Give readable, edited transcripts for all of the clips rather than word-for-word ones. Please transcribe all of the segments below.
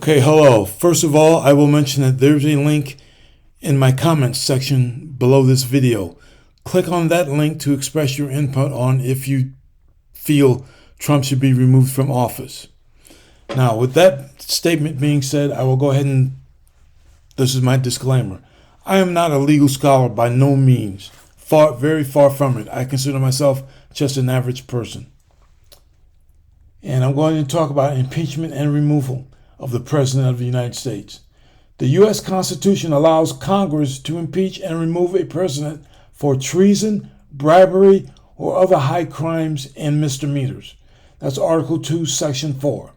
Okay, hello. First of all, I will mention that there's a link in my comments section below this video. Click on that link to express your input on if you feel Trump should be removed from office. Now, with that statement being said, I will go ahead and this is my disclaimer. I am not a legal scholar by no means. Very far from it. I consider myself just an average person. And I'm going to talk about impeachment and removal of the President of the United States. The U.S. Constitution allows Congress to impeach and remove a president for treason, bribery, or other high crimes and misdemeanors. That's Article 2, Section 4.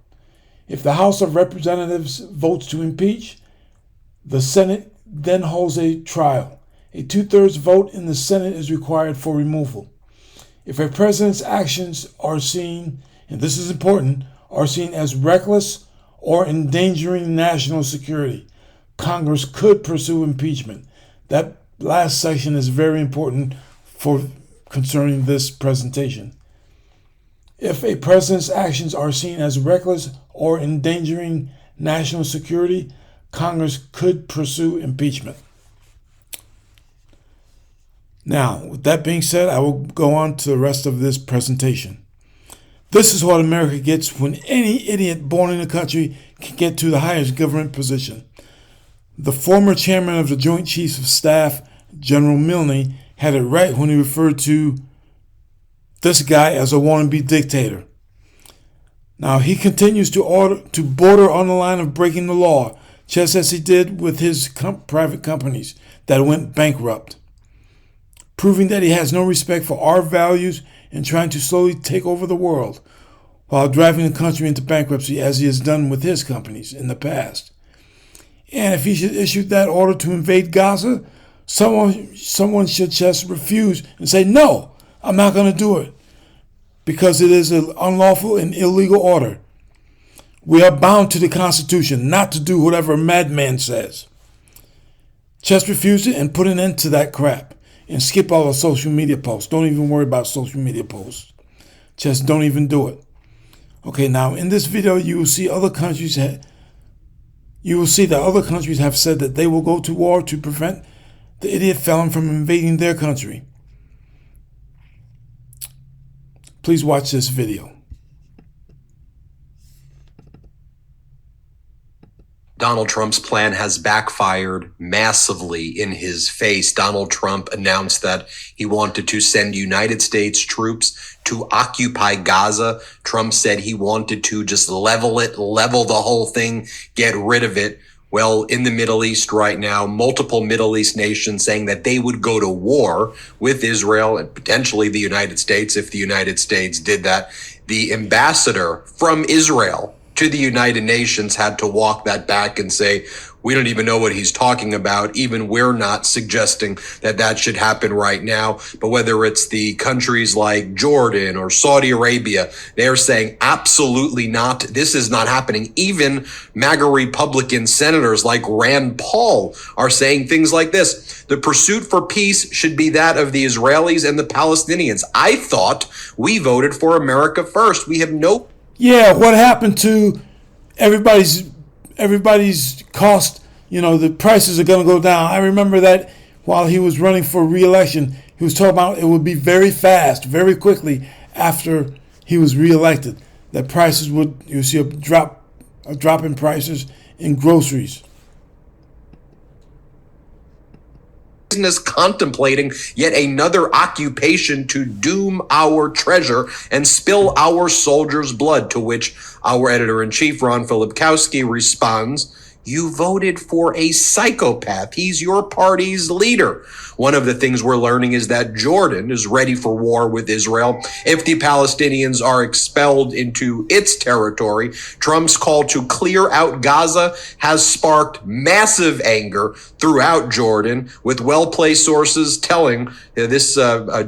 If the House of Representatives votes to impeach, the Senate then holds a trial. A 2/3 vote in the Senate is required for removal. If a president's actions are seen, and this is important, are seen as reckless or endangering national security, Congress could pursue impeachment. That last section is very important for concerning this presentation. If a president's actions are seen as reckless or endangering national security, Congress could pursue impeachment. Now, with that being said, I will go on to the rest of this presentation. This is what America gets when any idiot born in the country can get to the highest government position. The former chairman of the Joint Chiefs of Staff, General Milne, had it right when he referred to this guy as a wannabe dictator. Now, he continues to border on the line of breaking the law, just as he did with his private companies that went bankrupt, proving that he has no respect for our values and trying to slowly take over the world while driving the country into bankruptcy as he has done with his companies in the past. And if he should issue that order to invade Gaza, someone should just refuse and say, no, I'm not going to do it because it is an unlawful and illegal order. We are bound to the Constitution not to do whatever a madman says. Just refuse it and put an end to that crap. And skip all the social media posts. Don't even worry about social media posts. Just don't even do it. Okay, now in this video, you will see that other countries have said that they will go to war to prevent the idiot felon from invading their country. Please watch this video. Donald Trump's plan has backfired massively in his face. Donald Trump announced that he wanted to send United States troops to occupy Gaza. Trump said he wanted to just level the whole thing, get rid of it. Well, in the Middle East right now, multiple Middle East nations saying that they would go to war with Israel and potentially the United States if the United States did that. The ambassador from Israel to the United Nations had to walk that back and say, we don't even know what he's talking about. Even we're not suggesting that that should happen right now. But whether it's the countries like Jordan or Saudi Arabia, they're saying absolutely not. This is not happening. Even MAGA Republican senators like Rand Paul are saying things like this. The pursuit for peace should be that of the Israelis and the Palestinians. I thought we voted for America first. We have no... Yeah, what happened to everybody's cost? You know, the prices are going to go down. I remember that while he was running for re-election, he was talking about it would be very fast, very quickly after he was re-elected. That prices you see a drop in prices in groceries. Business contemplating yet another occupation to doom our treasure and spill our soldiers' blood, to which our editor-in-chief, Ron Filipkowski, responds, you voted for a psychopath. He's your party's leader. One of the things we're learning is that Jordan is ready for war with Israel if the Palestinians are expelled into its territory. Trump's call to clear out Gaza has sparked massive anger throughout Jordan, with well-placed sources telling this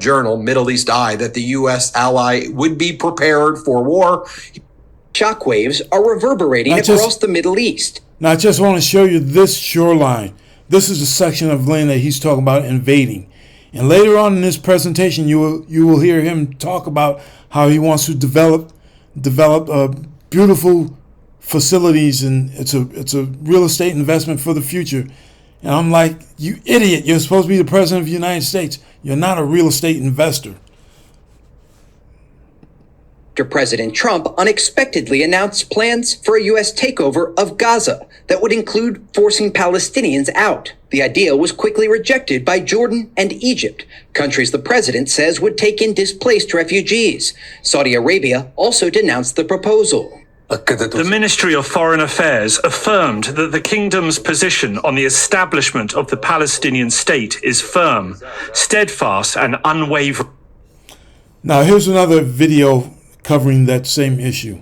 journal, Middle East Eye, that the U.S. ally would be prepared for war. Shockwaves are reverberating across the Middle East. Now, I just want to show you this shoreline. This is a section of land that he's talking about invading. And later on in this presentation, you will hear him talk about how he wants to develop a beautiful facilities, and it's a real estate investment for the future. And I'm like, you idiot, you're supposed to be the president of the United States. You're not a real estate investor. President Trump unexpectedly announced plans for a U.S. takeover of Gaza that would include forcing Palestinians out. The idea was quickly rejected by Jordan and Egypt, countries the president says would take in displaced refugees. Saudi Arabia also denounced the proposal. The Ministry of Foreign Affairs affirmed that the kingdom's position on the establishment of the Palestinian state is firm, steadfast, and unwavering. Now, here's another video covering that same issue.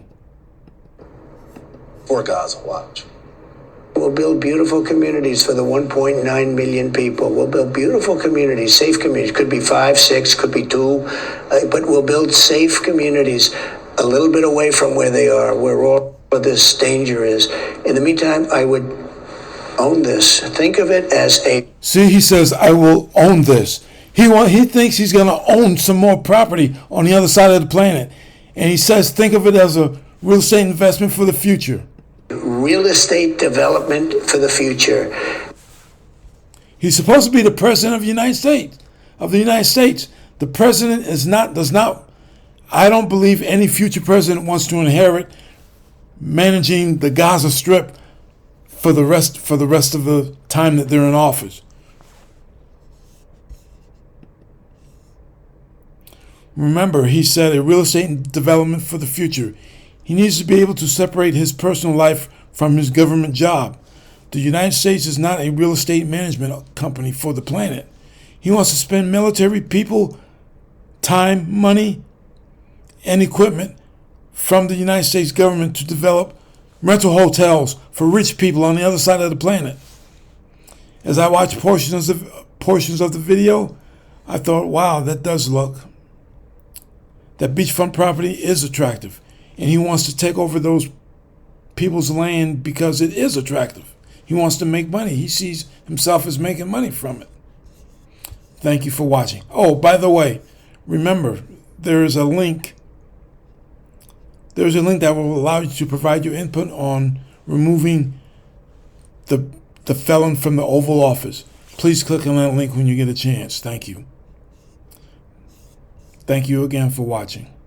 For Gaza, watch. We'll build beautiful communities for the 1.9 million people. We'll build beautiful communities, safe communities. Could be 5, 6, could be 2, but we'll build safe communities a little bit away from where they are, where all of this danger is. In the meantime, I would own this. Think of it as a... See, he says, I will own this. He thinks he's going to own some more property on the other side of the planet. And he says, think of it as a real estate investment for the future. Real estate development for the future. He's supposed to be the president of the United States. The president does not, I don't believe any future president wants to inherit managing the Gaza Strip for the rest of the time that they're in office. Remember, he said a real estate development for the future. He needs to be able to separate his personal life from his government job. The United States is not a real estate management company for the planet. He wants to spend military people, time, money, and equipment from the United States government to develop rental hotels for rich people on the other side of the planet. As I watched portions of the video, I thought, wow, that beachfront property is attractive. And he wants to take over those people's land because it is attractive. He wants to make money. He sees himself as making money from it. Thank you for watching. Oh, by the way, remember, there is a link. There's a link that will allow you to provide your input on removing the felon from the Oval Office. Please click on that link when you get a chance. Thank you. Thank you again for watching.